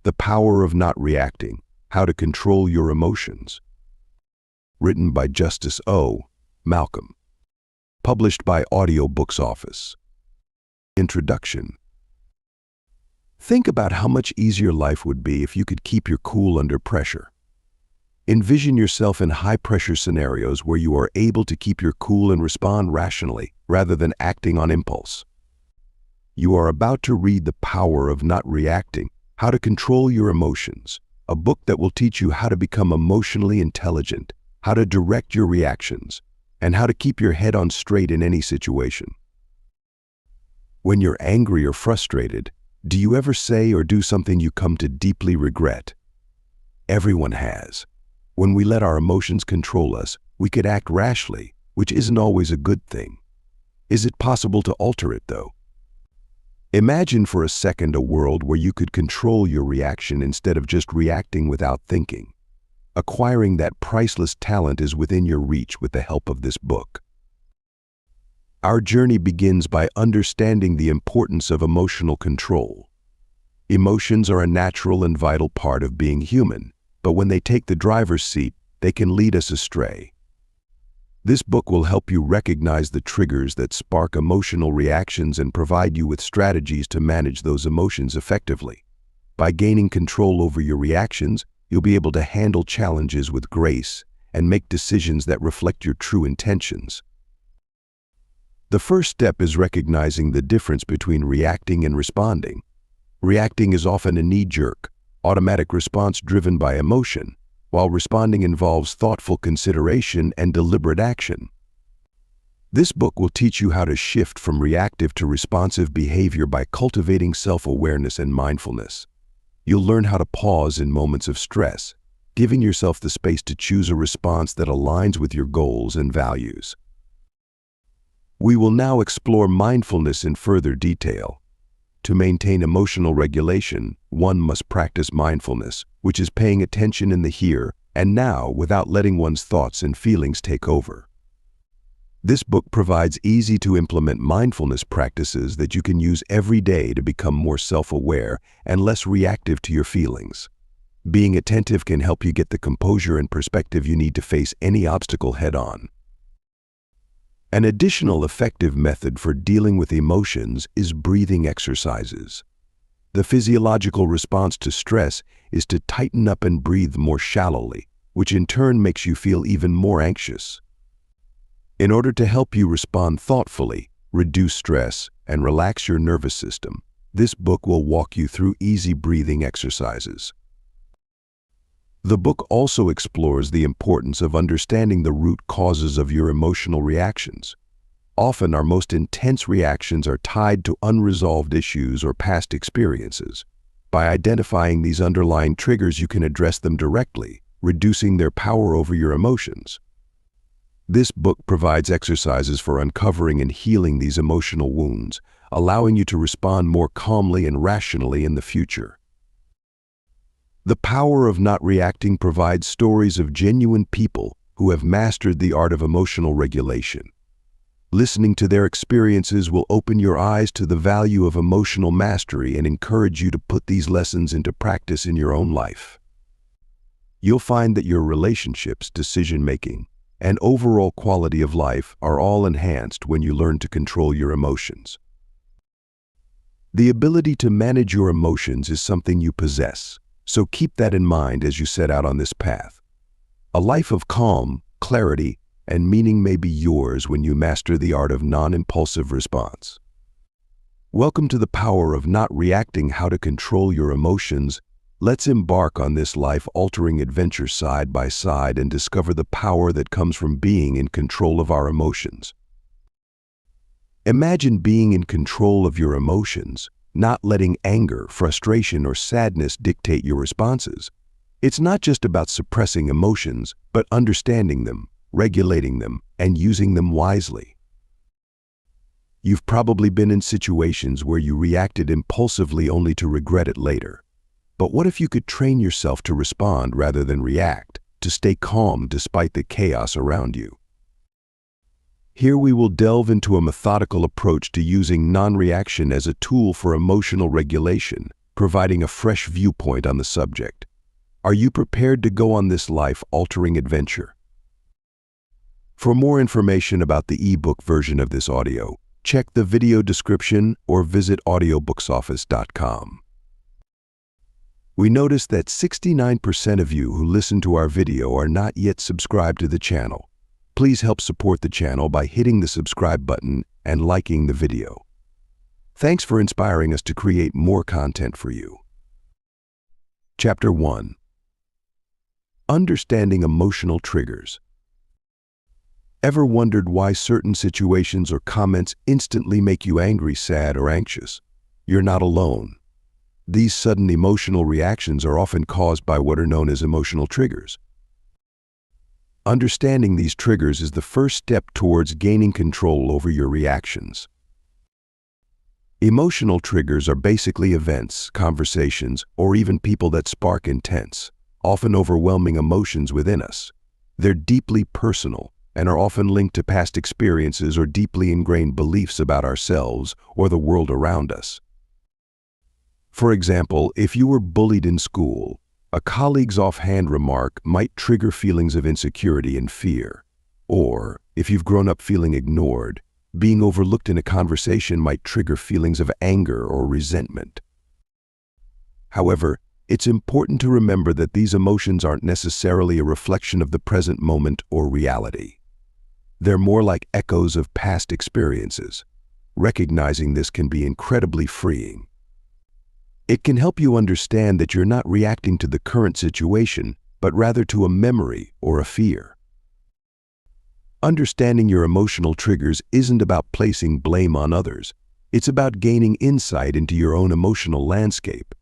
The Power of Not Reacting: How to Control Your Emotions. Written by Justice O. Malcolm. Published by Audiobooks Office. Introduction. Think about how much easier life would be if you could keep your cool under pressure. Envision yourself in high-pressure scenarios where you are able to keep your cool and respond rationally rather than acting on impulse. You are about to read The Power of Not Reacting: How to Control Your Emotions, a book that will teach you how to become emotionally intelligent, how to direct your reactions, and how to keep your head on straight in any situation. When you're angry or frustrated, do you ever say or do something you come to deeply regret? Everyone has. When we let our emotions control us, we could act rashly, which isn't always a good thing. Is it possible to alter it, though? Imagine for a second a world where you could control your reaction instead of just reacting without thinking. Acquiring that priceless talent is within your reach with the help of this book. Our journey begins by understanding the importance of emotional control. Emotions are a natural and vital part of being human, but when they take the driver's seat, they can lead us astray. This book will help you recognize the triggers that spark emotional reactions and provide you with strategies to manage those emotions effectively. By gaining control over your reactions, you'll be able to handle challenges with grace and make decisions that reflect your true intentions. The first step is recognizing the difference between reacting and responding. Reacting is often a knee-jerk, automatic response driven by emotion, while responding involves thoughtful consideration and deliberate action. This book will teach you how to shift from reactive to responsive behavior by cultivating self-awareness and mindfulness. You'll learn how to pause in moments of stress, giving yourself the space to choose a response that aligns with your goals and values. We will now explore mindfulness in further detail. To maintain emotional regulation, one must practice mindfulness, which is paying attention in the here and now without letting one's thoughts and feelings take over. This book provides easy-to-implement mindfulness practices that you can use every day to become more self-aware and less reactive to your feelings. Being attentive can help you get the composure and perspective you need to face any obstacle head-on. An additional effective method for dealing with emotions is breathing exercises. The physiological response to stress is to tighten up and breathe more shallowly, which in turn makes you feel even more anxious. In order to help you respond thoughtfully, reduce stress, and relax your nervous system, this book will walk you through easy breathing exercises. The book also explores the importance of understanding the root causes of your emotional reactions. Often, our most intense reactions are tied to unresolved issues or past experiences. By identifying these underlying triggers, you can address them directly, reducing their power over your emotions. This book provides exercises for uncovering and healing these emotional wounds, allowing you to respond more calmly and rationally in the future. The Power of Not Reacting provides stories of genuine people who have mastered the art of emotional regulation. Listening to their experiences will open your eyes to the value of emotional mastery and encourage you to put these lessons into practice in your own life. You'll find that your relationships, decision-making, and overall quality of life are all enhanced when you learn to control your emotions. The ability to manage your emotions is something you possess. So keep that in mind as you set out on this path. A life of calm, clarity, and meaning may be yours when you master the art of non-impulsive response. Welcome to The Power of Not Reacting: How to Control Your Emotions. Let's embark on this life-altering adventure side by side and discover the power that comes from being in control of our emotions. Imagine being in control of your emotions, not letting anger, frustration, or sadness dictate your responses. It's not just about suppressing emotions, but understanding them, regulating them, and using them wisely. You've probably been in situations where you reacted impulsively only to regret it later. But what if you could train yourself to respond rather than react, to stay calm despite the chaos around you? Here we will delve into a methodical approach to using non-reaction as a tool for emotional regulation, providing a fresh viewpoint on the subject. Are you prepared to go on this life-altering adventure? For more information about the ebook version of this audio, check the video description or visit audiobook2.0. We noticed that 69% of you who listen to our video are not yet subscribed to the channel. Please help support the channel by hitting the subscribe button and liking the video. Thanks for inspiring us to create more content for you. Chapter 1. Understanding emotional triggers. Ever wondered why certain situations or comments instantly make you angry, sad, or anxious? You're not alone. These sudden emotional reactions are often caused by what are known as emotional triggers. Understanding these triggers is the first step towards gaining control over your reactions. Emotional triggers are basically events, conversations, or even people that spark intense, often overwhelming emotions within us. They're deeply personal and are often linked to past experiences or deeply ingrained beliefs about ourselves or the world around us. For example, if you were bullied in school, a colleague's offhand remark might trigger feelings of insecurity and fear. Or, if you've grown up feeling ignored, being overlooked in a conversation might trigger feelings of anger or resentment. However, it's important to remember that these emotions aren't necessarily a reflection of the present moment or reality. They're more like echoes of past experiences. Recognizing this can be incredibly freeing. It can help you understand that you're not reacting to the current situation, but rather to a memory or a fear. Understanding your emotional triggers isn't about placing blame on others. It's about gaining insight into your own emotional landscape.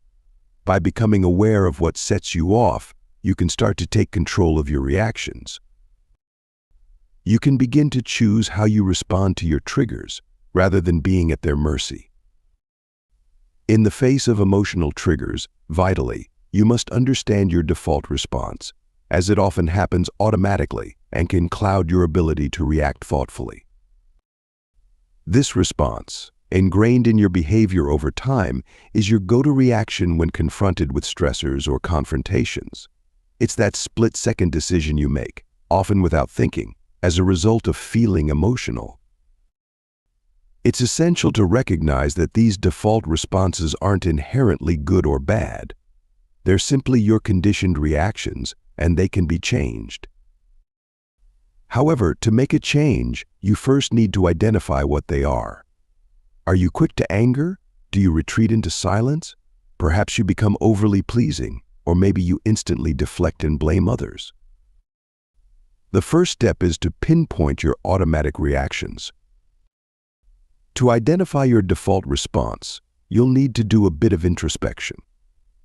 By becoming aware of what sets you off, you can start to take control of your reactions. You can begin to choose how you respond to your triggers, rather than being at their mercy. In the face of emotional triggers, vitally, you must understand your default response, as it often happens automatically and can cloud your ability to react thoughtfully. This response, ingrained in your behavior over time, is your go-to reaction when confronted with stressors or confrontations. It's that split-second decision you make, often without thinking, as a result of feeling emotional. It's essential to recognize that these default responses aren't inherently good or bad. They're simply your conditioned reactions, and they can be changed. However, to make a change, you first need to identify what they are. Are you quick to anger? Do you retreat into silence? Perhaps you become overly pleasing, or maybe you instantly deflect and blame others. The first step is to pinpoint your automatic reactions. To identify your default response, you'll need to do a bit of introspection.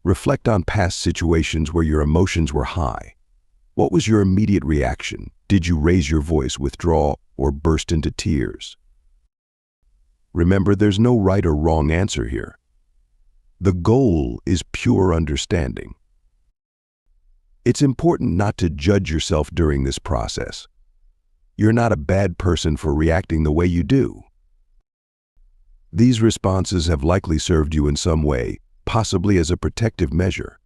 Reflect on past situations where your emotions were high. What was your immediate reaction? Did you raise your voice, withdraw, or burst into tears? Remember, there's no right or wrong answer here. The goal is pure understanding. It's important not to judge yourself during this process. You're not a bad person for reacting the way you do. These responses have likely served you in some way, possibly as a protective measure.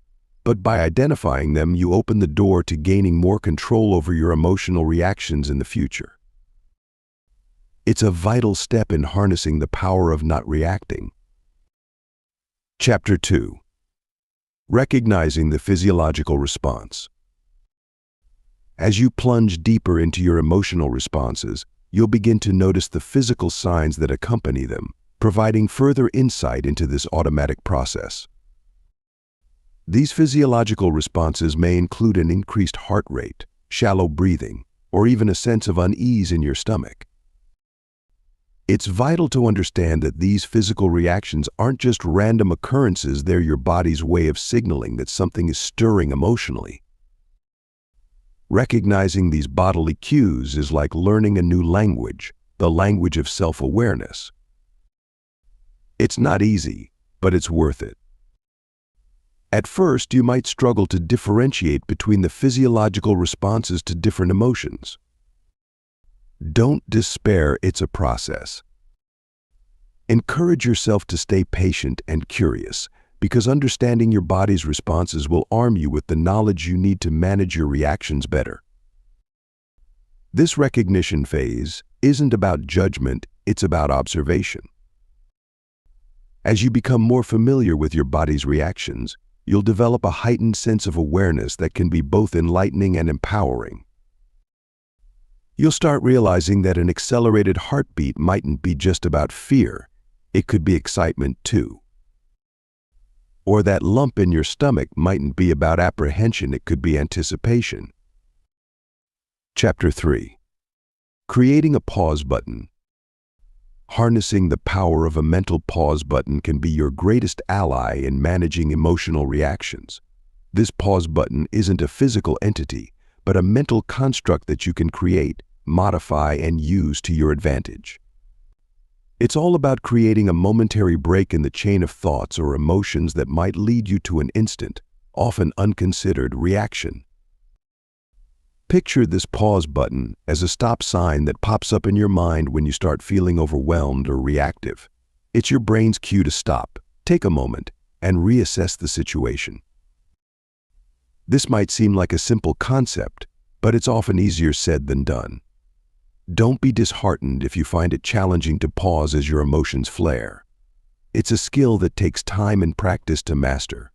But by identifying them, you open the door to gaining more control over your emotional reactions in the future. It's a vital step in harnessing the power of not reacting. Chapter 2. Recognizing the physiological response. As you plunge deeper into your emotional responses, you'll begin to notice the physical signs that accompany them, providing further insight into this automatic process. These physiological responses may include an increased heart rate, shallow breathing, or even a sense of unease in your stomach. It's vital to understand that these physical reactions aren't just random occurrences, they're your body's way of signaling that something is stirring emotionally. Recognizing these bodily cues is like learning a new language, the language of self-awareness. It's not easy, but it's worth it. At first, you might struggle to differentiate between the physiological responses to different emotions. Don't despair, it's a process. Encourage yourself to stay patient and curious, because understanding your body's responses will arm you with the knowledge you need to manage your reactions better. This recognition phase isn't about judgment, it's about observation. As you become more familiar with your body's reactions, you'll develop a heightened sense of awareness that can be both enlightening and empowering. You'll start realizing that an accelerated heartbeat mightn't be just about fear, it could be excitement too. Or that lump in your stomach mightn't be about apprehension, it could be anticipation. Chapter 3. Creating a pause button. Harnessing the power of a mental pause button can be your greatest ally in managing emotional reactions. This pause button isn't a physical entity, but a mental construct that you can create, modify, and use to your advantage. It's all about creating a momentary break in the chain of thoughts or emotions that might lead you to an instant, often unconsidered reaction. Picture this pause button as a stop sign that pops up in your mind when you start feeling overwhelmed or reactive. It's your brain's cue to stop, take a moment, and reassess the situation. This might seem like a simple concept, but it's often easier said than done. Don't be disheartened if you find it challenging to pause as your emotions flare. It's a skill that takes time and practice to master.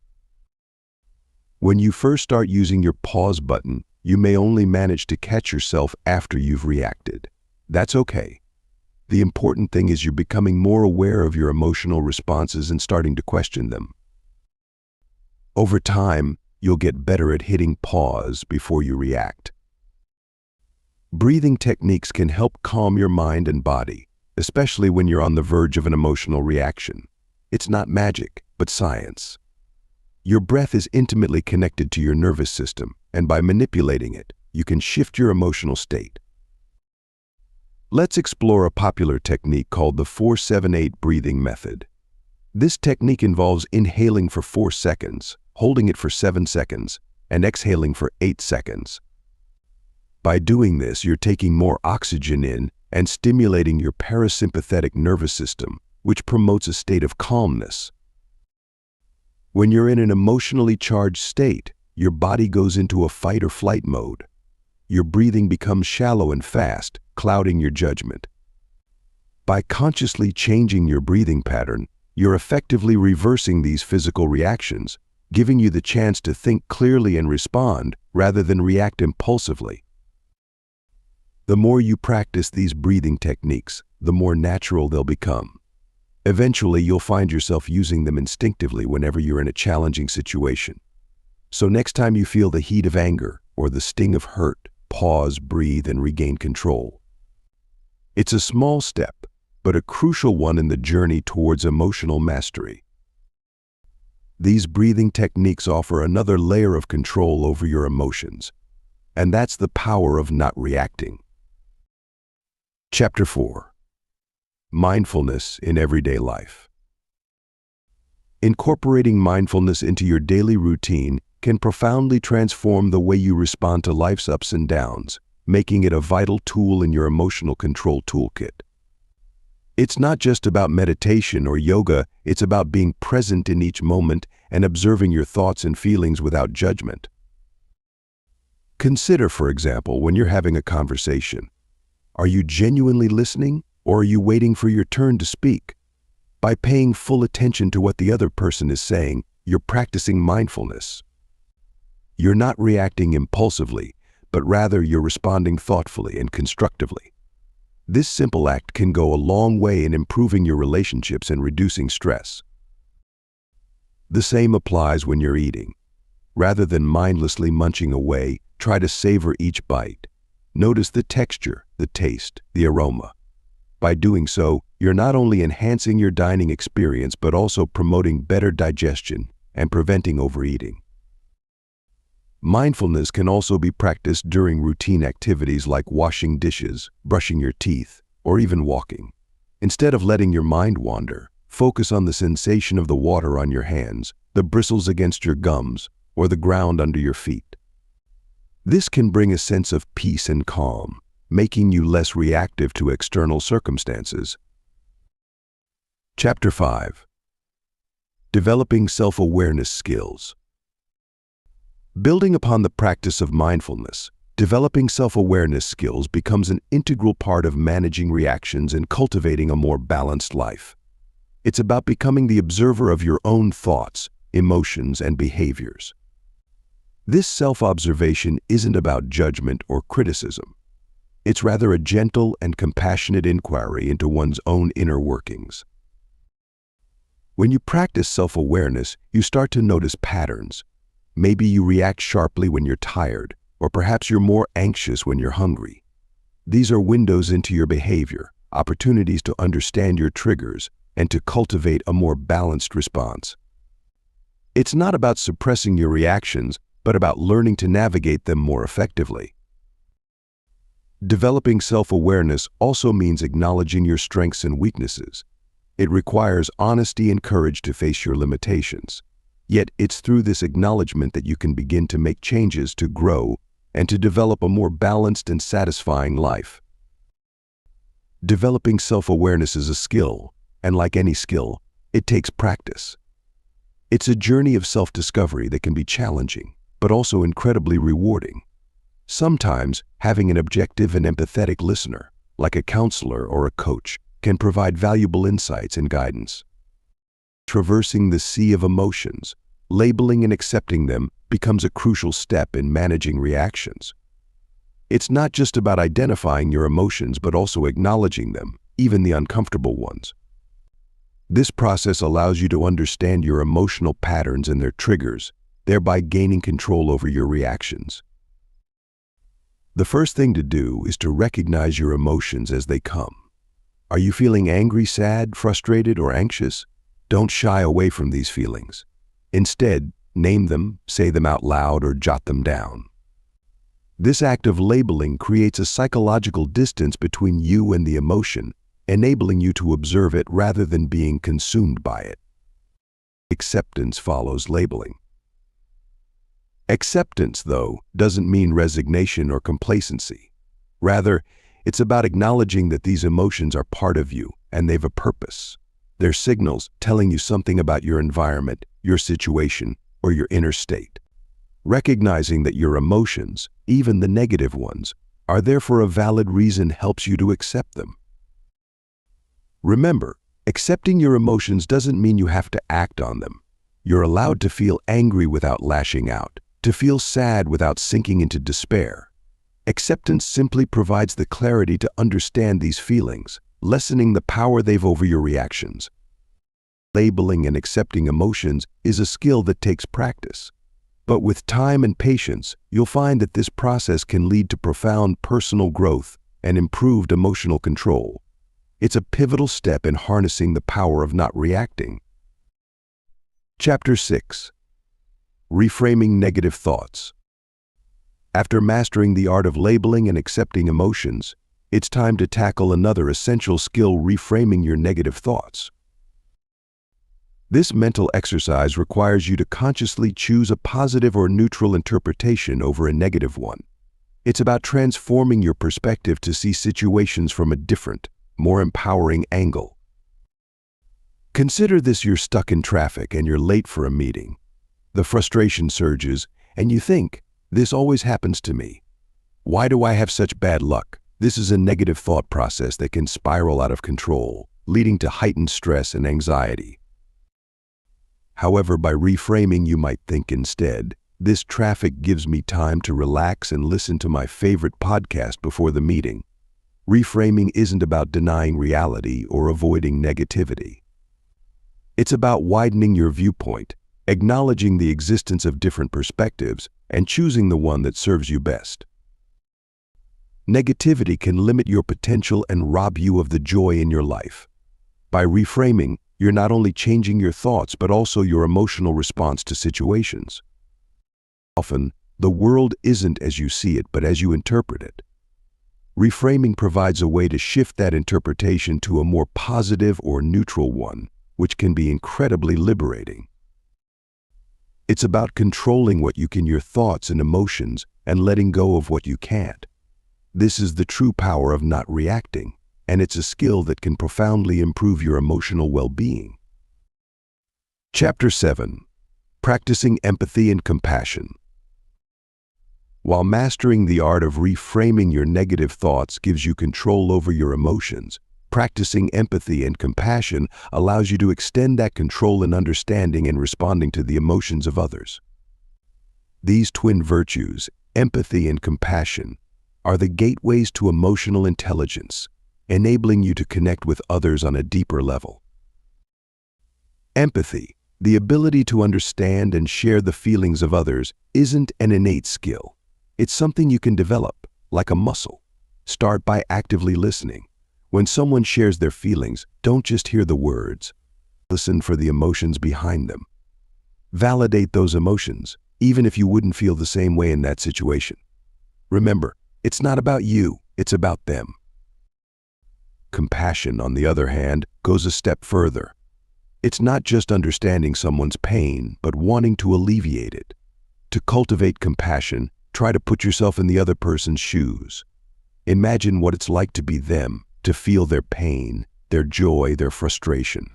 When you first start using your pause button, you may only manage to catch yourself after you've reacted. That's okay. The important thing is you're becoming more aware of your emotional responses and starting to question them. Over time, you'll get better at hitting pause before you react. Breathing techniques can help calm your mind and body, especially when you're on the verge of an emotional reaction. It's not magic, but science. Your breath is intimately connected to your nervous system, and by manipulating it, you can shift your emotional state. Let's explore a popular technique called the 4-7-8 breathing method. This technique involves inhaling for 4 seconds, holding it for 7 seconds, and exhaling for 8 seconds. By doing this, you're taking more oxygen in and stimulating your parasympathetic nervous system, which promotes a state of calmness. When you're in an emotionally charged state, your body goes into a fight or flight mode. Your breathing becomes shallow and fast, clouding your judgment. By consciously changing your breathing pattern, you're effectively reversing these physical reactions, giving you the chance to think clearly and respond rather than react impulsively. The more you practice these breathing techniques, the more natural they'll become. Eventually, you'll find yourself using them instinctively whenever you're in a challenging situation. So next time you feel the heat of anger or the sting of hurt, pause, breathe, and regain control. It's a small step, but a crucial one in the journey towards emotional mastery. These breathing techniques offer another layer of control over your emotions, and that's the power of not reacting. Chapter 4. Mindfulness in everyday life. Incorporating mindfulness into your daily routine can profoundly transform the way you respond to life's ups and downs, making it a vital tool in your emotional control toolkit. It's not just about meditation or yoga, it's about being present in each moment and observing your thoughts and feelings without judgment. Consider, for example, when you're having a conversation. Are you genuinely listening, or are you waiting for your turn to speak? By paying full attention to what the other person is saying, you're practicing mindfulness. You're not reacting impulsively, but rather you're responding thoughtfully and constructively. This simple act can go a long way in improving your relationships and reducing stress. The same applies when you're eating. Rather than mindlessly munching away, try to savor each bite. Notice the texture, the taste, the aroma. By doing so, you're not only enhancing your dining experience but also promoting better digestion and preventing overeating. Mindfulness can also be practiced during routine activities like washing dishes, brushing your teeth, or even walking. Instead of letting your mind wander, focus on the sensation of the water on your hands, the bristles against your gums, or the ground under your feet. This can bring a sense of peace and calm, making you less reactive to external circumstances. Chapter 5. Developing self-awareness skills. Building upon the practice of mindfulness, developing self-awareness skills becomes an integral part of managing reactions and cultivating a more balanced life. It's about becoming the observer of your own thoughts, emotions, and behaviors. This self-observation isn't about judgment or criticism. It's rather a gentle and compassionate inquiry into one's own inner workings. When you practice self-awareness, you start to notice patterns. Maybe you react sharply when you're tired, or perhaps you're more anxious when you're hungry. These are windows into your behavior, opportunities to understand your triggers, and to cultivate a more balanced response. It's not about suppressing your reactions, but about learning to navigate them more effectively. Developing self-awareness also means acknowledging your strengths and weaknesses. It requires honesty and courage to face your limitations. Yet it's through this acknowledgement that you can begin to make changes to grow and to develop a more balanced and satisfying life. Developing self-awareness is a skill, and like any skill, it takes practice. It's a journey of self-discovery that can be challenging, but also incredibly rewarding. Sometimes, having an objective and empathetic listener, like a counselor or a coach, can provide valuable insights and guidance. Traversing the sea of emotions, labeling and accepting them becomes a crucial step in managing reactions. It's not just about identifying your emotions, but also acknowledging them, even the uncomfortable ones. This process allows you to understand your emotional patterns and their triggers, thereby gaining control over your reactions. The first thing to do is to recognize your emotions as they come. Are you feeling angry, sad, frustrated, or anxious? Don't shy away from these feelings. Instead, name them, say them out loud, or jot them down. This act of labeling creates a psychological distance between you and the emotion, enabling you to observe it rather than being consumed by it. Acceptance follows labeling. Acceptance, though, doesn't mean resignation or complacency. Rather, it's about acknowledging that these emotions are part of you and they've a purpose. They're signals telling you something about your environment, your situation, or your inner state. Recognizing that your emotions, even the negative ones, are there for a valid reason helps you to accept them. Remember, accepting your emotions doesn't mean you have to act on them. You're allowed to feel angry without lashing out, to feel sad without sinking into despair. Acceptance simply provides the clarity to understand these feelings, lessening the power they've over your reactions. Labeling and accepting emotions is a skill that takes practice. But with time and patience, you'll find that this process can lead to profound personal growth and improved emotional control. It's a pivotal step in harnessing the power of not reacting. Chapter 6. Reframing negative thoughts. After mastering the art of labeling and accepting emotions, it's time to tackle another essential skill: reframing your negative thoughts. This mental exercise requires you to consciously choose a positive or neutral interpretation over a negative one. It's about transforming your perspective to see situations from a different, more empowering angle. Consider this: you're stuck in traffic and you're late for a meeting. The frustration surges, and you think, "This always happens to me. Why do I have such bad luck?" This is a negative thought process that can spiral out of control, leading to heightened stress and anxiety. However, by reframing, you might think instead, "This traffic gives me time to relax and listen to my favorite podcast before the meeting." Reframing isn't about denying reality or avoiding negativity. It's about widening your viewpoint, acknowledging the existence of different perspectives, and choosing the one that serves you best. Negativity can limit your potential and rob you of the joy in your life. By reframing, you're not only changing your thoughts but also your emotional response to situations. Often, the world isn't as you see it but as you interpret it. Reframing provides a way to shift that interpretation to a more positive or neutral one, which can be incredibly liberating. It's about controlling what you can, your thoughts and emotions, and letting go of what you can't. This is the true power of not reacting, and it's a skill that can profoundly improve your emotional well-being. Chapter 7. Practicing Empathy and Compassion. While mastering the art of reframing your negative thoughts gives you control over your emotions, practicing empathy and compassion allows you to extend that control in understanding and responding to the emotions of others. These twin virtues, empathy and compassion, are the gateways to emotional intelligence, enabling you to connect with others on a deeper level. Empathy, the ability to understand and share the feelings of others, isn't an innate skill. It's something you can develop, like a muscle. Start by actively listening. When someone shares their feelings, don't just hear the words. Listen for the emotions behind them. Validate those emotions, even if you wouldn't feel the same way in that situation. Remember, it's not about you, it's about them. Compassion, on the other hand, goes a step further. It's not just understanding someone's pain, but wanting to alleviate it. To cultivate compassion, try to put yourself in the other person's shoes. Imagine what it's like to be them, to feel their pain, their joy, their frustration.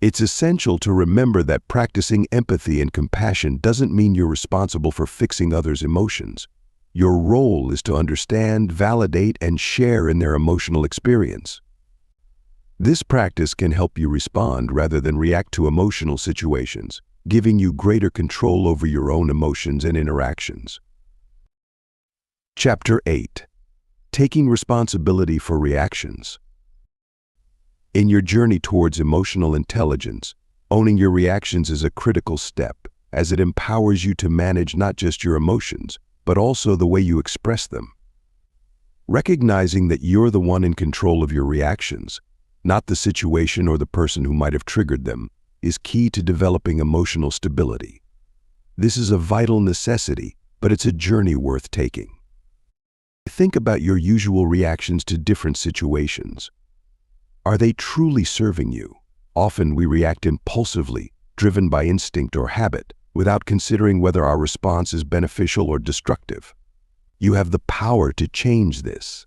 It's essential to remember that practicing empathy and compassion doesn't mean you're responsible for fixing others' emotions. Your role is to understand, validate, and share in their emotional experience. This practice can help you respond rather than react to emotional situations, giving you greater control over your own emotions and interactions. Chapter 8. Taking responsibility for reactions. In your journey towards emotional intelligence, owning your reactions is a critical step, as it empowers you to manage not just your emotions, but also the way you express them. Recognizing that you're the one in control of your reactions, not the situation or the person who might have triggered them, is key to developing emotional stability. This is a vital necessity, but it's a journey worth taking. Think about your usual reactions to different situations. Are they truly serving you? Often we react impulsively, driven by instinct or habit, without considering whether our response is beneficial or destructive. You have the power to change this.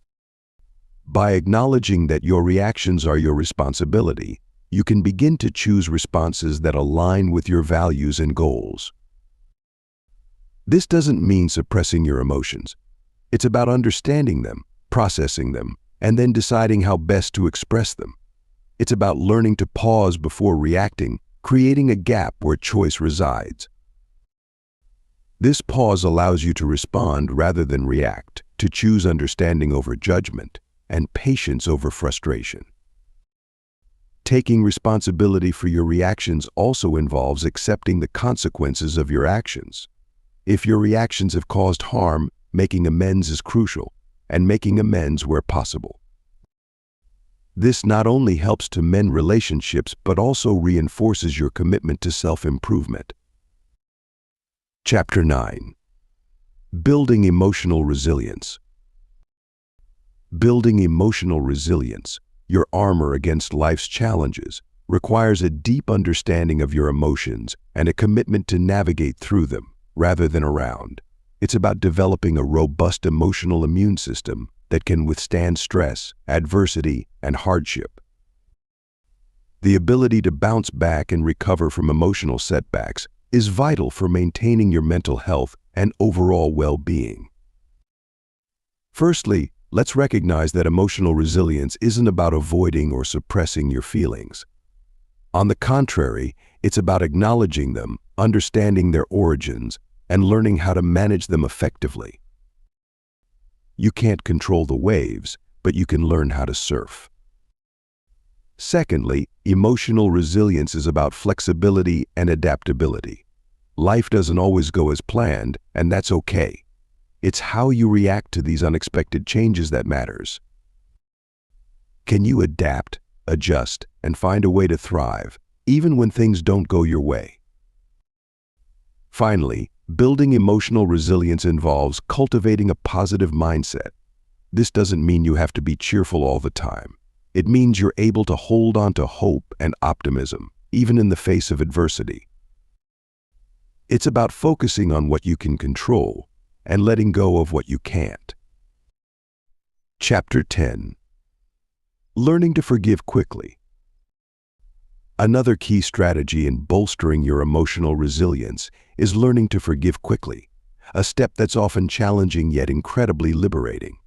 By acknowledging that your reactions are your responsibility, you can begin to choose responses that align with your values and goals. This doesn't mean suppressing your emotions. It's about understanding them, processing them, and then deciding how best to express them. It's about learning to pause before reacting, creating a gap where choice resides. This pause allows you to respond rather than react, to choose understanding over judgment, and patience over frustration. Taking responsibility for your reactions also involves accepting the consequences of your actions. If your reactions have caused harm, making amends is crucial, and making amends where possible. This not only helps to mend relationships, but also reinforces your commitment to self-improvement. Chapter 9. Building Emotional Resilience. Building emotional resilience, your armor against life's challenges, requires a deep understanding of your emotions and a commitment to navigate through them, rather than around. It's about developing a robust emotional immune system that can withstand stress, adversity, and hardship. The ability to bounce back and recover from emotional setbacks is vital for maintaining your mental health and overall well-being. Firstly, let's recognize that emotional resilience isn't about avoiding or suppressing your feelings. On the contrary, it's about acknowledging them, understanding their origins, and learning how to manage them effectively. You can't control the waves, but you can learn how to surf. Secondly, emotional resilience is about flexibility and adaptability. Life doesn't always go as planned, and that's okay. It's how you react to these unexpected changes that matters. Can you adapt, adjust, and find a way to thrive, even when things don't go your way? Finally, building emotional resilience involves cultivating a positive mindset. This doesn't mean you have to be cheerful all the time. It means you're able to hold on to hope and optimism, even in the face of adversity. It's about focusing on what you can control and letting go of what you can't. Chapter 10. Learning to forgive quickly. Another key strategy in bolstering your emotional resilience is learning to forgive quickly, a step that's often challenging yet incredibly liberating.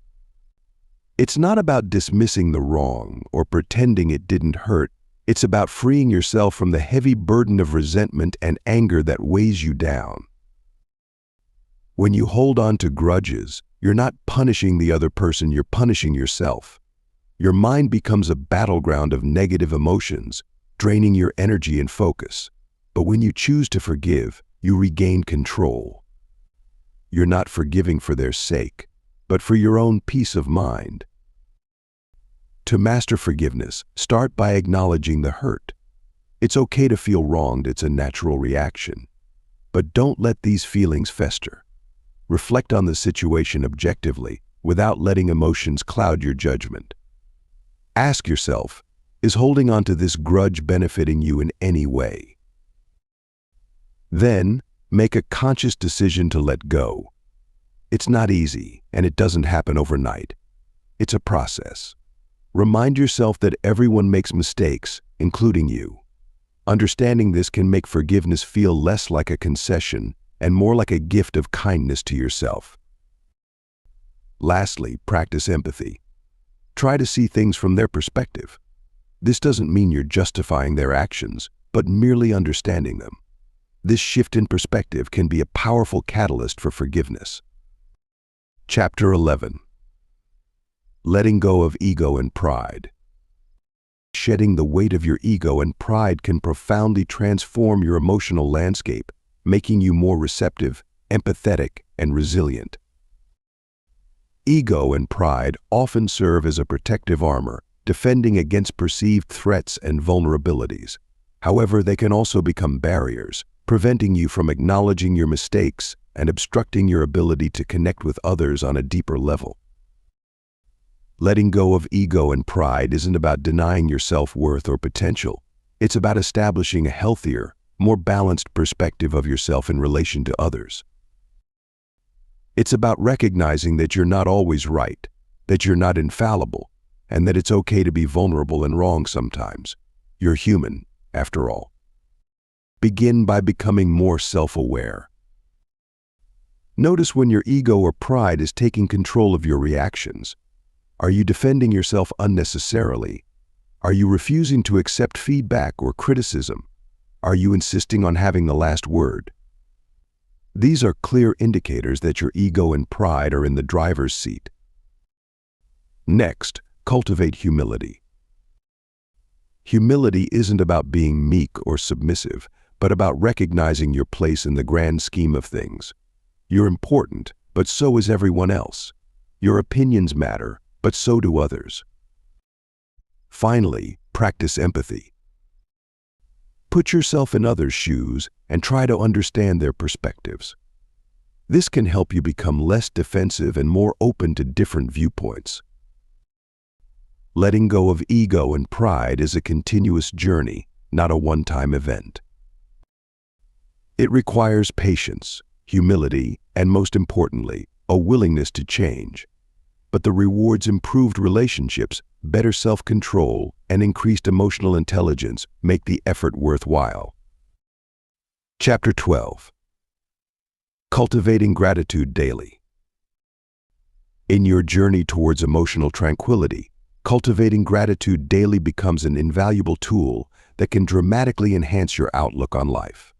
It's not about dismissing the wrong or pretending it didn't hurt. It's about freeing yourself from the heavy burden of resentment and anger that weighs you down. When you hold on to grudges, you're not punishing the other person, you're punishing yourself. Your mind becomes a battleground of negative emotions, draining your energy and focus. But when you choose to forgive, you regain control. You're not forgiving for their sake, but for your own peace of mind. To master forgiveness, start by acknowledging the hurt. It's okay to feel wronged, it's a natural reaction. But don't let these feelings fester. Reflect on the situation objectively, without letting emotions cloud your judgment. Ask yourself, is holding on to this grudge benefiting you in any way? Then, make a conscious decision to let go. It's not easy, and it doesn't happen overnight. It's a process. Remind yourself that everyone makes mistakes, including you. Understanding this can make forgiveness feel less like a concession and more like a gift of kindness to yourself. Lastly, practice empathy. Try to see things from their perspective. This doesn't mean you're justifying their actions, but merely understanding them. This shift in perspective can be a powerful catalyst for forgiveness. Chapter 11. Letting go of ego and pride. Shedding the weight of your ego and pride can profoundly transform your emotional landscape, making you more receptive, empathetic, and resilient. Ego and pride often serve as a protective armor, defending against perceived threats and vulnerabilities. However, they can also become barriers, preventing you from acknowledging your mistakes and obstructing your ability to connect with others on a deeper level. Letting go of ego and pride isn't about denying your self-worth or potential. It's about establishing a healthier, more balanced perspective of yourself in relation to others. It's about recognizing that you're not always right, that you're not infallible, and that it's okay to be vulnerable and wrong sometimes. You're human, after all. Begin by becoming more self-aware. Notice when your ego or pride is taking control of your reactions. Are you defending yourself unnecessarily? Are you refusing to accept feedback or criticism? Are you insisting on having the last word? These are clear indicators that your ego and pride are in the driver's seat. Next, cultivate humility. Humility isn't about being meek or submissive, but about recognizing your place in the grand scheme of things. You're important, but so is everyone else. Your opinions matter, but so do others. Finally, practice empathy. Put yourself in others' shoes and try to understand their perspectives. This can help you become less defensive and more open to different viewpoints. Letting go of ego and pride is a continuous journey, not a one-time event. It requires patience, humility, and most importantly, a willingness to change. But the rewards improved relationships, better self-control, and increased emotional intelligence make the effort worthwhile. Chapter 12. Cultivating gratitude daily. In your journey towards emotional tranquility, cultivating gratitude daily becomes an invaluable tool that can dramatically enhance your outlook on life.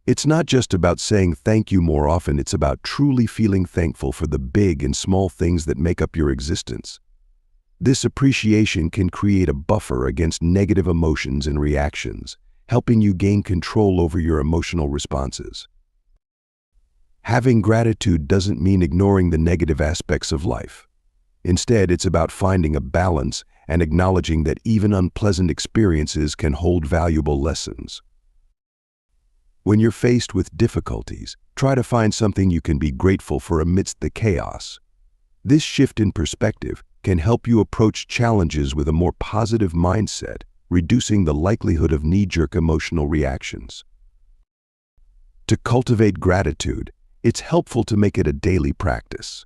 It's not just about saying thank you more often, it's about truly feeling thankful for the big and small things that make up your existence. This appreciation can create a buffer against negative emotions and reactions, helping you gain control over your emotional responses. Having gratitude doesn't mean ignoring the negative aspects of life. Instead, it's about finding a balance and acknowledging that even unpleasant experiences can hold valuable lessons. When you're faced with difficulties, try to find something you can be grateful for amidst the chaos. This shift in perspective can help you approach challenges with a more positive mindset, reducing the likelihood of knee-jerk emotional reactions. To cultivate gratitude, it's helpful to make it a daily practice.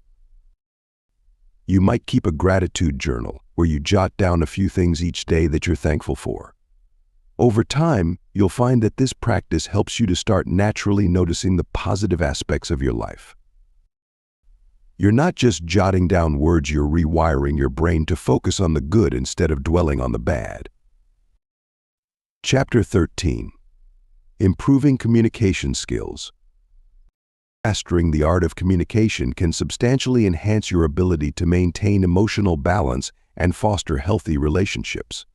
You might keep a gratitude journal where you jot down a few things each day that you're thankful for. Over time, you'll find that this practice helps you to start naturally noticing the positive aspects of your life. You're not just jotting down words, you're rewiring your brain to focus on the good instead of dwelling on the bad. Chapter 13. Improving communication skills. Mastering the art of communication can substantially enhance your ability to maintain emotional balance and foster healthy relationships.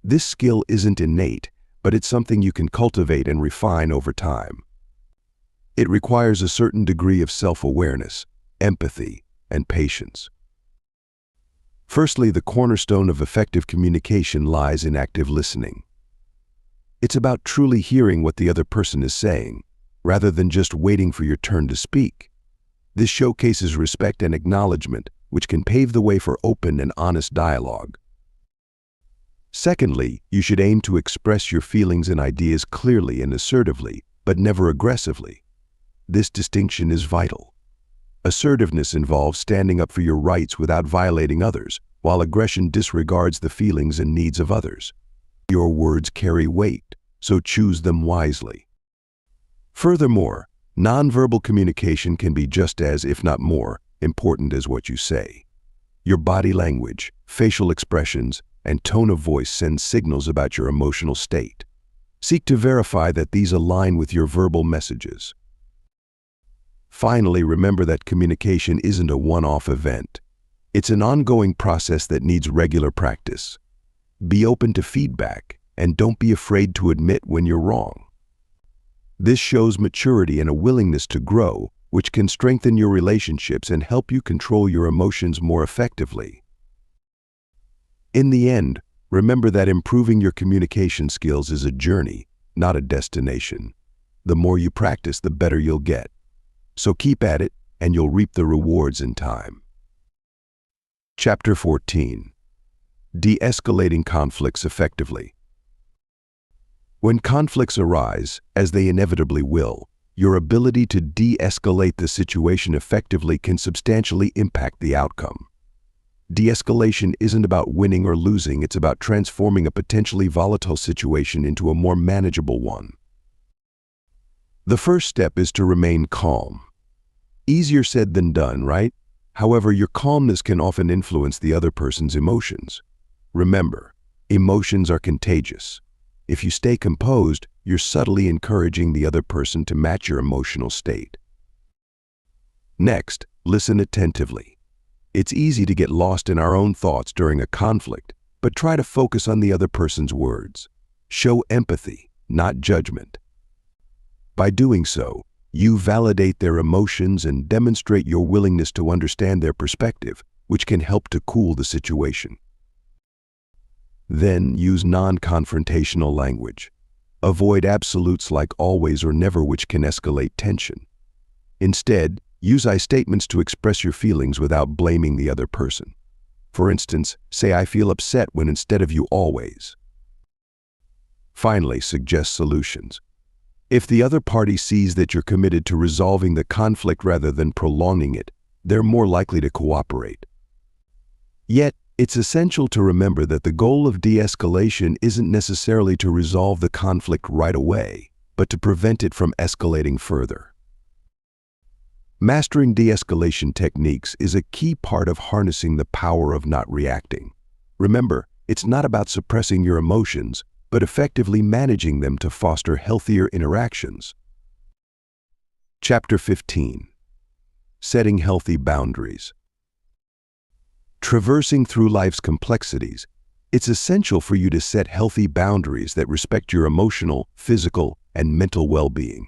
This skill isn't innate, but it's something you can cultivate and refine over time. It requires a certain degree of self-awareness, empathy, and patience. Firstly, the cornerstone of effective communication lies in active listening. It's about truly hearing what the other person is saying, rather than just waiting for your turn to speak. This showcases respect and acknowledgement, which can pave the way for open and honest dialogue. Secondly, you should aim to express your feelings and ideas clearly and assertively, but never aggressively. This distinction is vital. Assertiveness involves standing up for your rights without violating others, while aggression disregards the feelings and needs of others. Your words carry weight, so choose them wisely. Furthermore, nonverbal communication can be just as, if not more, important as what you say. Your body language, facial expressions, and tone of voice send signals about your emotional state. Seek to verify that these align with your verbal messages. Finally, remember that communication isn't a one-off event. It's an ongoing process that needs regular practice. Be open to feedback, and don't be afraid to admit when you're wrong. This shows maturity and a willingness to grow, which can strengthen your relationships and help you control your emotions more effectively. In the end, remember that improving your communication skills is a journey, not a destination. The more you practice, the better you'll get. So keep at it, and you'll reap the rewards in time. Chapter 14. De-escalating conflicts effectively. When conflicts arise, as they inevitably will, your ability to de-escalate the situation effectively can substantially impact the outcome. De-escalation isn't about winning or losing, it's about transforming a potentially volatile situation into a more manageable one. The first step is to remain calm. Easier said than done, right? However, your calmness can often influence the other person's emotions. Remember, emotions are contagious. If you stay composed, you're subtly encouraging the other person to match your emotional state. Next, listen attentively. It's easy to get lost in our own thoughts during a conflict, but try to focus on the other person's words. Show empathy, not judgment. By doing so, you validate their emotions and demonstrate your willingness to understand their perspective, which can help to cool the situation. Then use non-confrontational language. Avoid absolutes like always or never, which can escalate tension. Instead, use I statements to express your feelings without blaming the other person. For instance, say "I feel upset" when instead of "you always." Finally, suggest solutions. If the other party sees that you're committed to resolving the conflict rather than prolonging it, they're more likely to cooperate. Yet, it's essential to remember that the goal of de-escalation isn't necessarily to resolve the conflict right away, but to prevent it from escalating further. Mastering de-escalation techniques is a key part of harnessing the power of not reacting. Remember, it's not about suppressing your emotions, but effectively managing them to foster healthier interactions. Chapter 15. Setting healthy boundaries. Traversing through life's complexities, it's essential for you to set healthy boundaries that respect your emotional, physical, and mental well-being.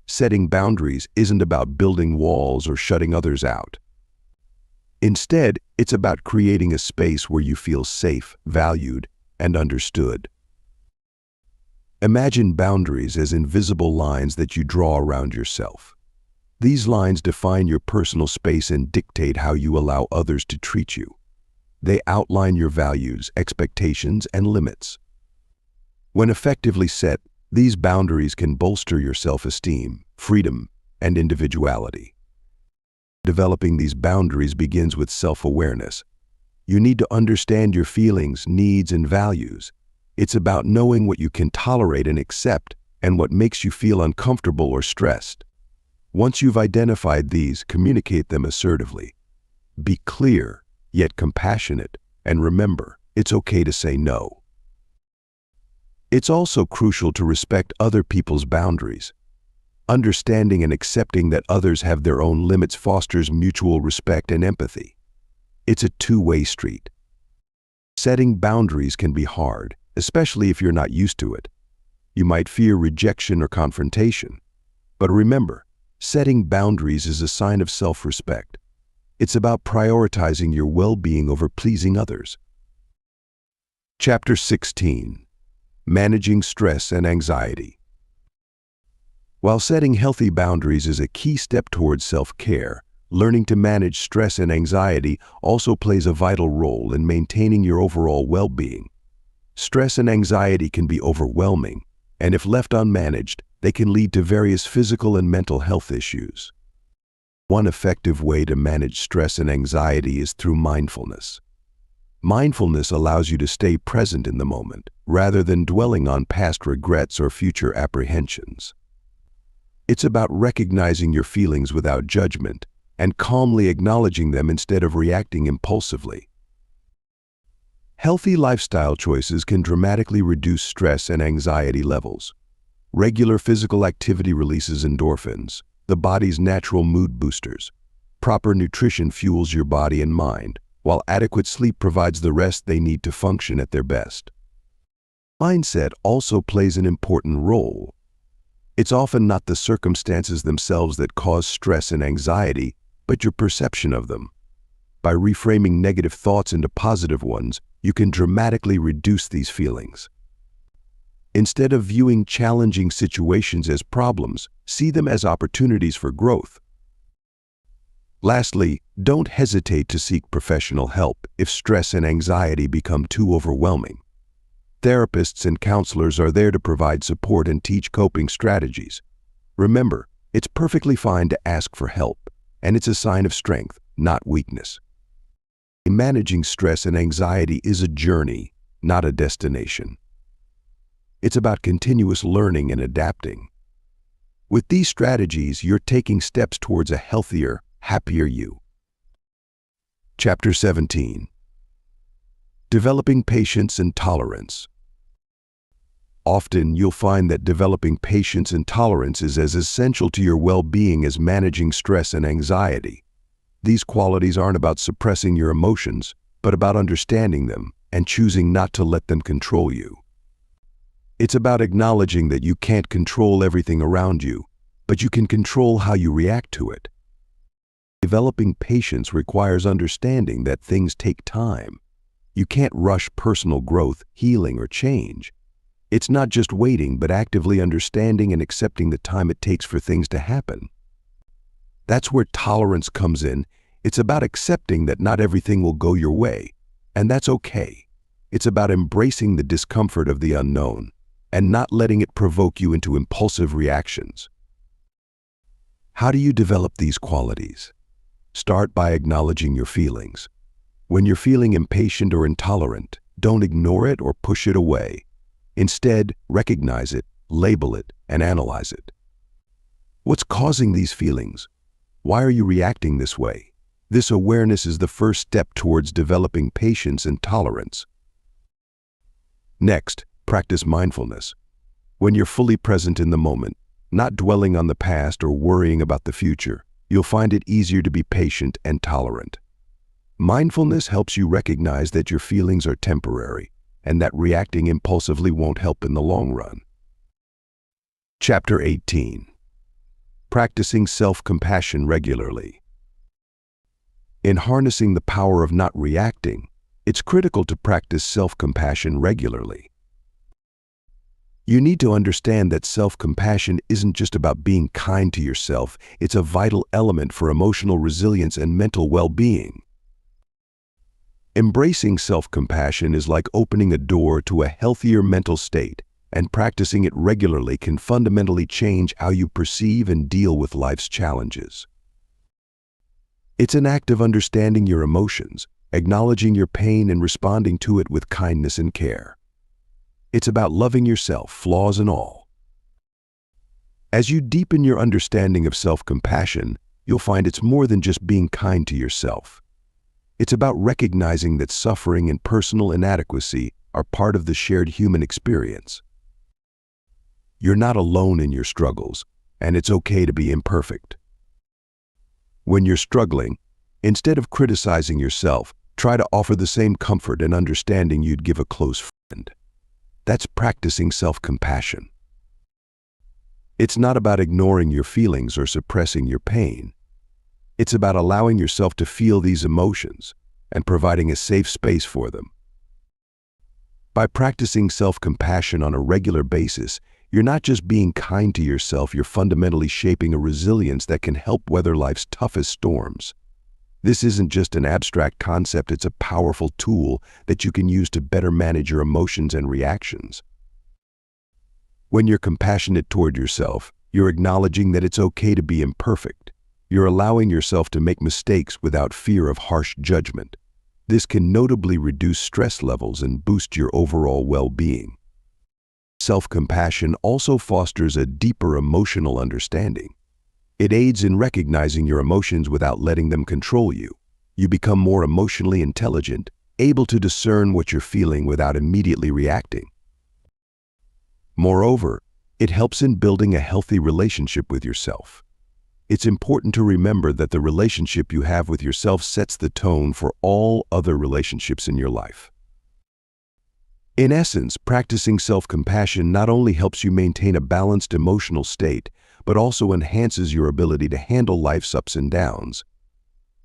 Setting boundaries isn't about building walls or shutting others out. Instead, it's about creating a space where you feel safe, valued, and understood. Imagine boundaries as invisible lines that you draw around yourself. These lines define your personal space and dictate how you allow others to treat you. They outline your values, expectations, and limits. When effectively set, these boundaries can bolster your self-esteem, freedom, and individuality. Developing these boundaries begins with self-awareness. You need to understand your feelings, needs, and values. It's about knowing what you can tolerate and accept and what makes you feel uncomfortable or stressed. Once you've identified these, communicate them assertively. Be clear, yet compassionate, and remember, it's okay to say no. It's also crucial to respect other people's boundaries. Understanding and accepting that others have their own limits fosters mutual respect and empathy. It's a two-way street. Setting boundaries can be hard, especially if you're not used to it. You might fear rejection or confrontation. But remember, setting boundaries is a sign of self-respect. It's about prioritizing your well-being over pleasing others. Chapter 16. Managing Stress and Anxiety. While setting healthy boundaries is a key step towards self-care, learning to manage stress and anxiety also plays a vital role in maintaining your overall well-being. Stress and anxiety can be overwhelming, and if left unmanaged, they can lead to various physical and mental health issues. One effective way to manage stress and anxiety is through mindfulness. Mindfulness allows you to stay present in the moment, rather than dwelling on past regrets or future apprehensions. It's about recognizing your feelings without judgment and calmly acknowledging them instead of reacting impulsively. Healthy lifestyle choices can dramatically reduce stress and anxiety levels. Regular physical activity releases endorphins, the body's natural mood boosters. Proper nutrition fuels your body and mind, while adequate sleep provides the rest they need to function at their best. Mindset also plays an important role. It's often not the circumstances themselves that cause stress and anxiety, but your perception of them. By reframing negative thoughts into positive ones, you can dramatically reduce these feelings. Instead of viewing challenging situations as problems, see them as opportunities for growth. Lastly, don't hesitate to seek professional help if stress and anxiety become too overwhelming. Therapists and counselors are there to provide support and teach coping strategies. Remember, it's perfectly fine to ask for help, and it's a sign of strength, not weakness. Managing stress and anxiety is a journey, not a destination. It's about continuous learning and adapting. With these strategies, you're taking steps towards a healthier, happier you. Chapter 17. Developing Patience and Tolerance. Often, you'll find that developing patience and tolerance is as essential to your well-being as managing stress and anxiety. These qualities aren't about suppressing your emotions, but about understanding them and choosing not to let them control you. It's about acknowledging that you can't control everything around you, but you can control how you react to it. Developing patience requires understanding that things take time. You can't rush personal growth, healing, or change. It's not just waiting, but actively understanding and accepting the time it takes for things to happen. That's where tolerance comes in. It's about accepting that not everything will go your way, and that's okay. It's about embracing the discomfort of the unknown and not letting it provoke you into impulsive reactions. How do you develop these qualities? Start by acknowledging your feelings. When you're feeling impatient or intolerant, don't ignore it or push it away. Instead, recognize it, label it, and analyze it. What's causing these feelings? Why are you reacting this way? This awareness is the first step towards developing patience and tolerance. Next, practice mindfulness. When you're fully present in the moment, not dwelling on the past or worrying about the future, you'll find it easier to be patient and tolerant. Mindfulness helps you recognize that your feelings are temporary and that reacting impulsively won't help in the long run. Chapter 18. Practicing self-compassion regularly. In harnessing the power of not reacting, it's critical to practice self-compassion regularly. You need to understand that self-compassion isn't just about being kind to yourself, it's a vital element for emotional resilience and mental well-being. Embracing self-compassion is like opening a door to a healthier mental state, and practicing it regularly can fundamentally change how you perceive and deal with life's challenges. It's an act of understanding your emotions, acknowledging your pain and responding to it with kindness and care. It's about loving yourself, flaws and all. As you deepen your understanding of self-compassion, you'll find it's more than just being kind to yourself. It's about recognizing that suffering and personal inadequacy are part of the shared human experience. You're not alone in your struggles, and it's okay to be imperfect. When you're struggling, instead of criticizing yourself, try to offer the same comfort and understanding you'd give a close friend. That's practicing self-compassion. It's not about ignoring your feelings or suppressing your pain. It's about allowing yourself to feel these emotions and providing a safe space for them. By practicing self-compassion on a regular basis, you're not just being kind to yourself, you're fundamentally shaping a resilience that can help weather life's toughest storms. This isn't just an abstract concept, it's a powerful tool that you can use to better manage your emotions and reactions. When you're compassionate toward yourself, you're acknowledging that it's okay to be imperfect. You're allowing yourself to make mistakes without fear of harsh judgment. This can notably reduce stress levels and boost your overall well-being. Self-compassion also fosters a deeper emotional understanding. It aids in recognizing your emotions without letting them control you. You become more emotionally intelligent, able to discern what you're feeling without immediately reacting. Moreover, it helps in building a healthy relationship with yourself. It's important to remember that the relationship you have with yourself sets the tone for all other relationships in your life. In essence, practicing self-compassion not only helps you maintain a balanced emotional state, but also enhances your ability to handle life's ups and downs.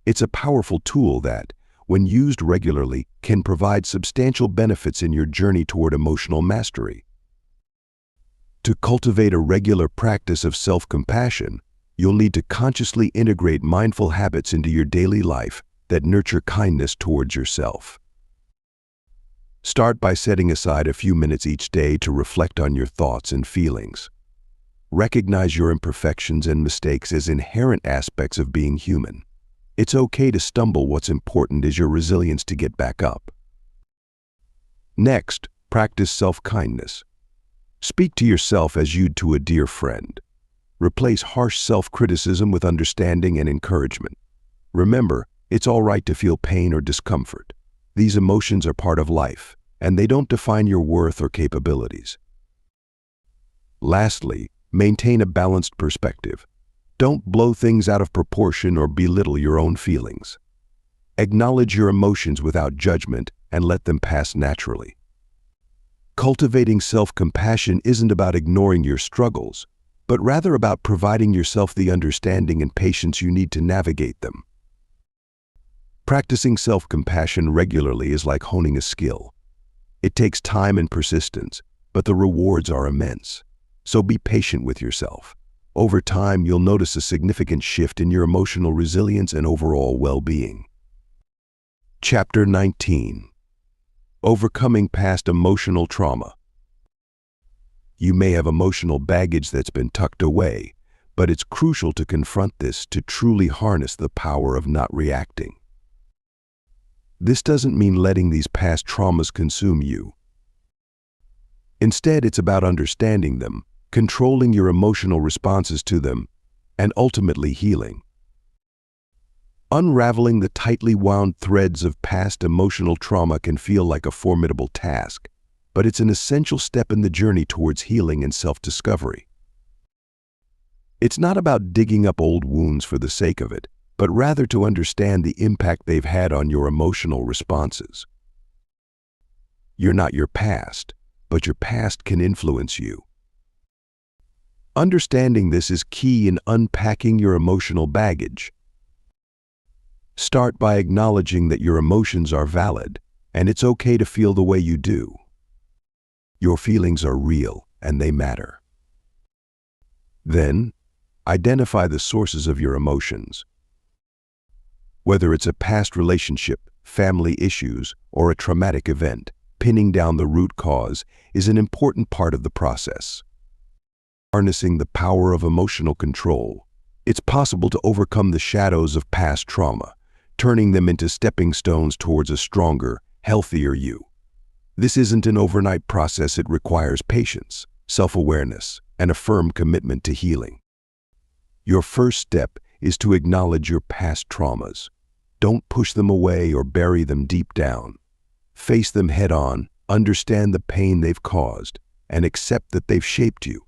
It's a powerful tool that, when used regularly, can provide substantial benefits in your journey toward emotional mastery. To cultivate a regular practice of self-compassion, you'll need to consciously integrate mindful habits into your daily life that nurture kindness towards yourself. Start by setting aside a few minutes each day to reflect on your thoughts and feelings. Recognize your imperfections and mistakes as inherent aspects of being human. It's okay to stumble. What's important is your resilience to get back up. Next, practice self-kindness. Speak to yourself as you'd to a dear friend. Replace harsh self-criticism with understanding and encouragement. Remember, it's all right to feel pain or discomfort. These emotions are part of life, and they don't define your worth or capabilities. Lastly, maintain a balanced perspective. Don't blow things out of proportion or belittle your own feelings. Acknowledge your emotions without judgment and let them pass naturally. Cultivating self-compassion isn't about ignoring your struggles, but rather about providing yourself the understanding and patience you need to navigate them. Practicing self-compassion regularly is like honing a skill. It takes time and persistence, but the rewards are immense. So be patient with yourself. Over time, you'll notice a significant shift in your emotional resilience and overall well-being. Chapter 19. Overcoming past emotional trauma. You may have emotional baggage that's been tucked away, but it's crucial to confront this to truly harness the power of not reacting. This doesn't mean letting these past traumas consume you. Instead, it's about understanding them, controlling your emotional responses to them, and ultimately healing. Unraveling the tightly wound threads of past emotional trauma can feel like a formidable task, but it's an essential step in the journey towards healing and self-discovery. It's not about digging up old wounds for the sake of it, but rather to understand the impact they've had on your emotional responses. You're not your past, but your past can influence you. Understanding this is key in unpacking your emotional baggage. Start by acknowledging that your emotions are valid, and it's okay to feel the way you do. Your feelings are real, and they matter. Then, identify the sources of your emotions. Whether it's a past relationship, family issues, or a traumatic event, pinning down the root cause is an important part of the process. Harnessing the power of emotional control, it's possible to overcome the shadows of past trauma, turning them into stepping stones towards a stronger, healthier you. This isn't an overnight process. It requires patience, self-awareness, and a firm commitment to healing. Your first step is to acknowledge your past traumas. Don't push them away or bury them deep down. Face them head-on, understand the pain they've caused, and accept that they've shaped you.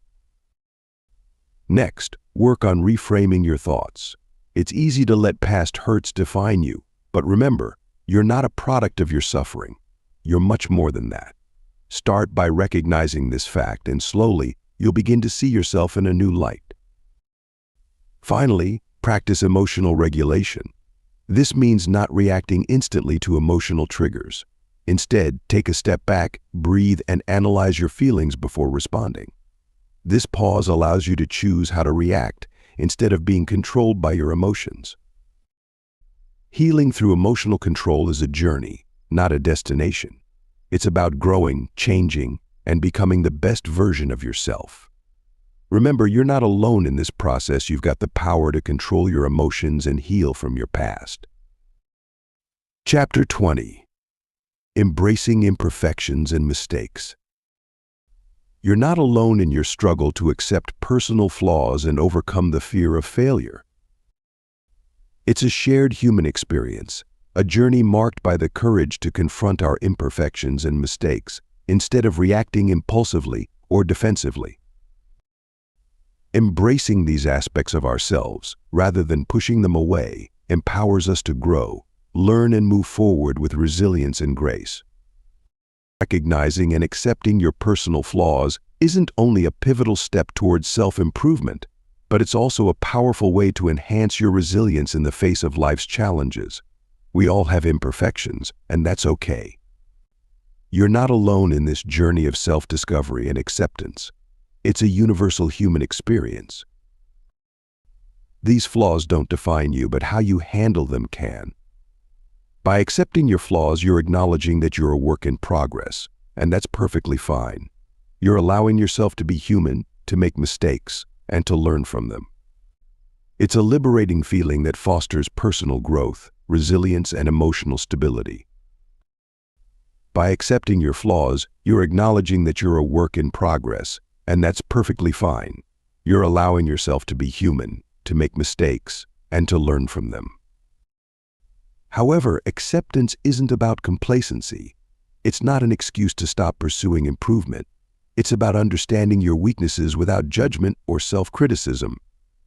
Next, work on reframing your thoughts. It's easy to let past hurts define you, but remember, you're not a product of your suffering. You're much more than that. Start by recognizing this fact, and slowly, you'll begin to see yourself in a new light. Finally, practice emotional regulation. This means not reacting instantly to emotional triggers. Instead, take a step back, breathe, and analyze your feelings before responding. This pause allows you to choose how to react instead of being controlled by your emotions. Healing through emotional control is a journey, not a destination. It's about growing, changing, and becoming the best version of yourself. Remember, you're not alone in this process. You've got the power to control your emotions and heal from your past. Chapter 20. Embracing imperfections and mistakes. You're not alone in your struggle to accept personal flaws and overcome the fear of failure. It's a shared human experience, a journey marked by the courage to confront our imperfections and mistakes instead of reacting impulsively or defensively. Embracing these aspects of ourselves, rather than pushing them away, empowers us to grow, learn, and move forward with resilience and grace. Recognizing and accepting your personal flaws isn't only a pivotal step towards self-improvement, but it's also a powerful way to enhance your resilience in the face of life's challenges. We all have imperfections, and that's okay. You're not alone in this journey of self-discovery and acceptance. It's a universal human experience. These flaws don't define you, but how you handle them can. By accepting your flaws, you're acknowledging that you're a work in progress, and that's perfectly fine. You're allowing yourself to be human, to make mistakes, and to learn from them. It's a liberating feeling that fosters personal growth, resilience, and emotional stability. By accepting your flaws, you're acknowledging that you're a work in progress, and that's perfectly fine. You're allowing yourself to be human, to make mistakes, and to learn from them. However, acceptance isn't about complacency. It's not an excuse to stop pursuing improvement. It's about understanding your weaknesses without judgment or self-criticism,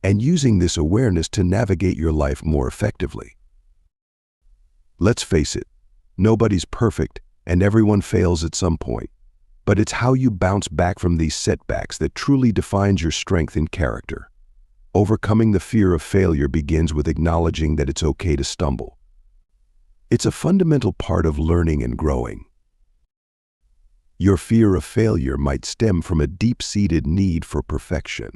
and using this awareness to navigate your life more effectively. Let's face it, nobody's perfect, and everyone fails at some point. But it's how you bounce back from these setbacks that truly defines your strength and character. Overcoming the fear of failure begins with acknowledging that it's okay to stumble. It's a fundamental part of learning and growing. Your fear of failure might stem from a deep-seated need for perfection.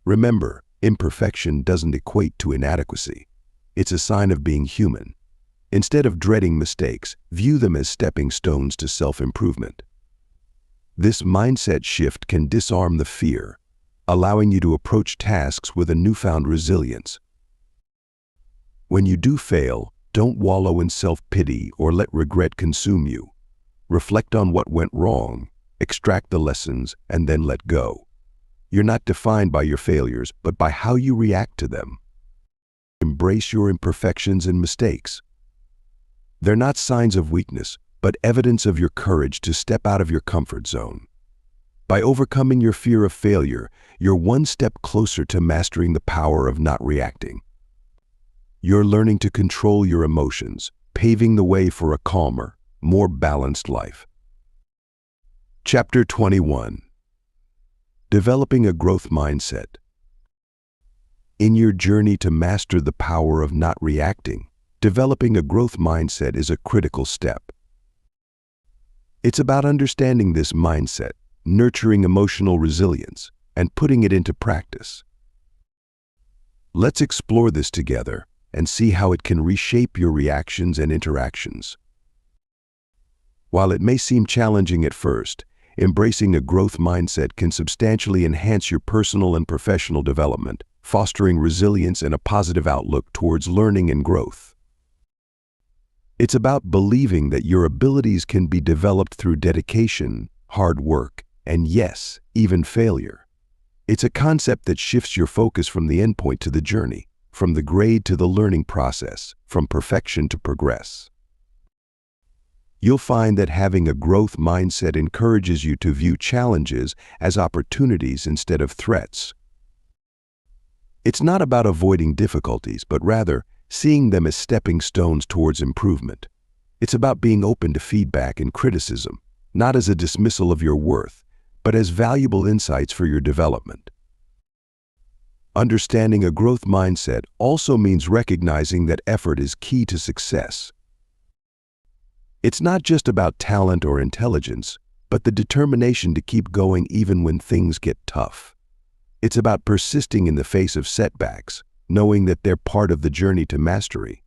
Remember, imperfection doesn't equate to inadequacy. It's a sign of being human. Instead of dreading mistakes, view them as stepping stones to self-improvement. This mindset shift can disarm the fear, allowing you to approach tasks with a newfound resilience. When you do fail, don't wallow in self-pity or let regret consume you. Reflect on what went wrong, extract the lessons, and then let go. You're not defined by your failures, but by how you react to them. Embrace your imperfections and mistakes. They're not signs of weakness, but evidence of your courage to step out of your comfort zone. By overcoming your fear of failure, you're one step closer to mastering the power of not reacting. You're learning to control your emotions, paving the way for a calmer, more balanced life. Chapter 21. Developing a growth mindset. In your journey to master the power of not reacting, developing a growth mindset is a critical step. It's about understanding this mindset, nurturing emotional resilience, and putting it into practice. Let's explore this together and see how it can reshape your reactions and interactions. While it may seem challenging at first, embracing a growth mindset can substantially enhance your personal and professional development, fostering resilience and a positive outlook towards learning and growth. It's about believing that your abilities can be developed through dedication, hard work, and yes, even failure. It's a concept that shifts your focus from the endpoint to the journey, from the grade to the learning process, from perfection to progress. You'll find that having a growth mindset encourages you to view challenges as opportunities instead of threats. It's not about avoiding difficulties, but rather seeing them as stepping stones towards improvement. It's about being open to feedback and criticism, not as a dismissal of your worth, but as valuable insights for your development. Understanding a growth mindset also means recognizing that effort is key to success. It's not just about talent or intelligence, but the determination to keep going even when things get tough. It's about persisting in the face of setbacks, knowing that they're part of the journey to mastery.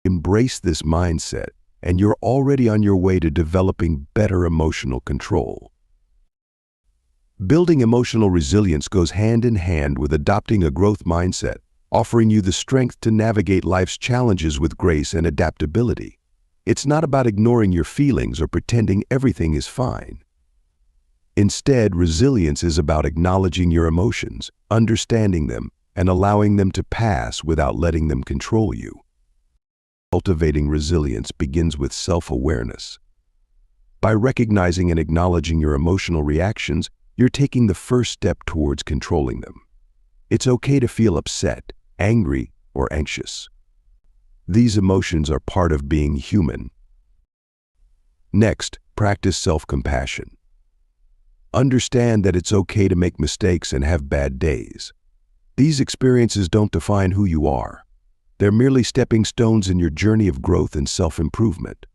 Embrace this mindset, and you're already on your way to developing better emotional control. Building emotional resilience goes hand in hand with adopting a growth mindset, offering you the strength to navigate life's challenges with grace and adaptability. It's not about ignoring your feelings or pretending everything is fine. Instead, resilience is about acknowledging your emotions, understanding them, and allowing them to pass without letting them control you. Cultivating resilience begins with self-awareness. By recognizing and acknowledging your emotional reactions, you're taking the first step towards controlling them. It's okay to feel upset, angry, or anxious. These emotions are part of being human. Next, practice self-compassion. Understand that it's okay to make mistakes and have bad days. These experiences don't define who you are. They're merely stepping stones in your journey of growth and self-improvement.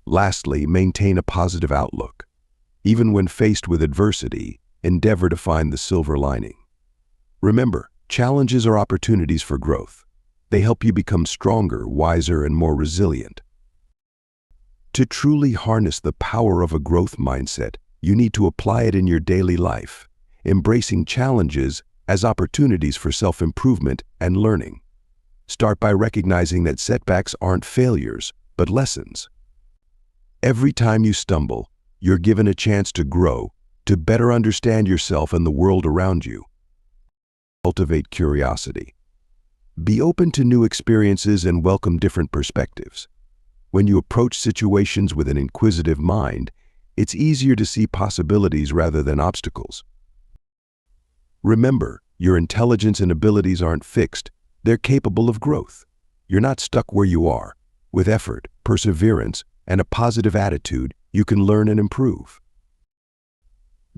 Lastly, maintain a positive outlook. Even when faced with adversity, endeavor to find the silver lining. Remember, challenges are opportunities for growth. They help you become stronger, wiser, and more resilient. To truly harness the power of a growth mindset, you need to apply it in your daily life, embracing challenges as opportunities for self-improvement and learning. Start by recognizing that setbacks aren't failures, but lessons. Every time you stumble, you're given a chance to grow, to better understand yourself and the world around you. Cultivate curiosity. Be open to new experiences and welcome different perspectives. When you approach situations with an inquisitive mind, it's easier to see possibilities rather than obstacles. Remember, your intelligence and abilities aren't fixed. They're capable of growth. You're not stuck where you are. With effort, perseverance, and a positive attitude, you can learn and improve.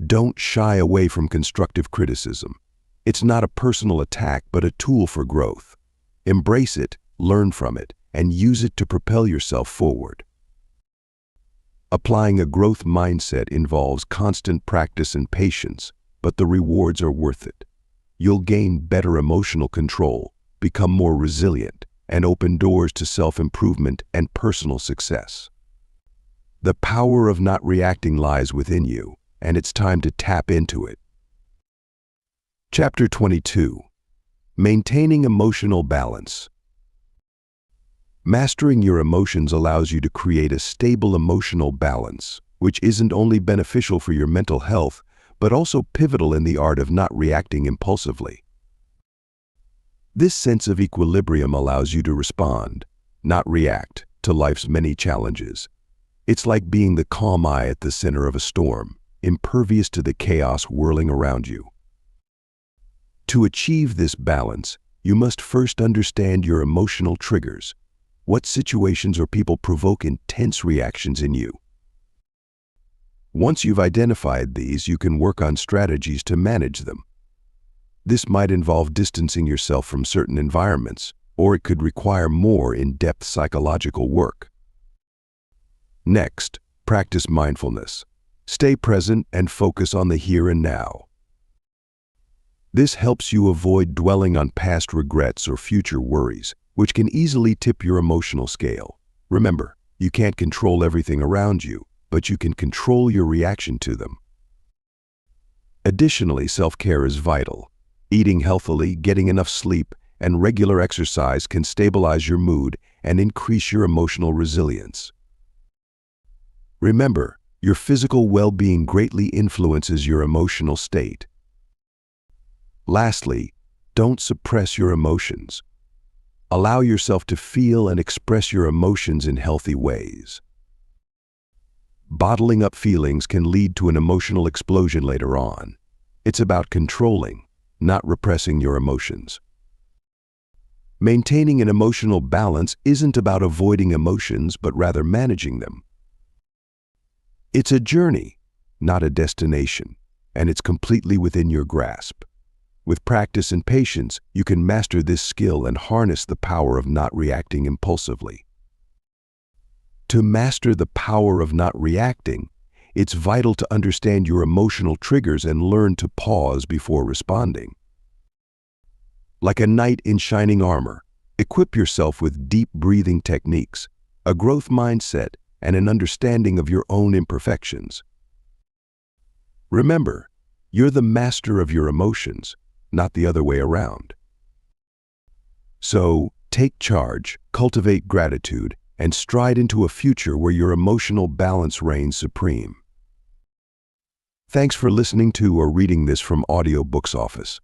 Don't shy away from constructive criticism. It's not a personal attack, but a tool for growth. Embrace it, learn from it, and use it to propel yourself forward. Applying a growth mindset involves constant practice and patience, but the rewards are worth it. You'll gain better emotional control, become more resilient, and open doors to self-improvement and personal success. The power of not reacting lies within you, and it's time to tap into it. Chapter 22. Maintaining emotional balance. Mastering your emotions allows you to create a stable emotional balance, which isn't only beneficial for your mental health, but also pivotal in the art of not reacting impulsively. This sense of equilibrium allows you to respond, not react, to life's many challenges. It's like being the calm eye at the center of a storm, impervious to the chaos whirling around you. To achieve this balance, you must first understand your emotional triggers. What situations or people provoke intense reactions in you? Once you've identified these, you can work on strategies to manage them. This might involve distancing yourself from certain environments, or it could require more in-depth psychological work. Next, practice mindfulness. Stay present and focus on the here and now. This helps you avoid dwelling on past regrets or future worries, which can easily tip your emotional scale. Remember, you can't control everything around you, but you can control your reaction to them. Additionally, self-care is vital. Eating healthily, getting enough sleep, and regular exercise can stabilize your mood and increase your emotional resilience. Remember, your physical well-being greatly influences your emotional state. Lastly, don't suppress your emotions. Allow yourself to feel and express your emotions in healthy ways. Bottling up feelings can lead to an emotional explosion later on. It's about controlling, not repressing your emotions. Maintaining an emotional balance isn't about avoiding emotions, but rather managing them. It's a journey, not a destination, and it's completely within your grasp. With practice and patience, you can master this skill and harness the power of not reacting impulsively. To master the power of not reacting, it's vital to understand your emotional triggers and learn to pause before responding. Like a knight in shining armor, equip yourself with deep breathing techniques, a growth mindset, and an understanding of your own imperfections. Remember, you're the master of your emotions, not the other way around. So, take charge, cultivate gratitude, and stride into a future where your emotional balance reigns supreme. Thanks for listening to or reading this from Audiobooks Office.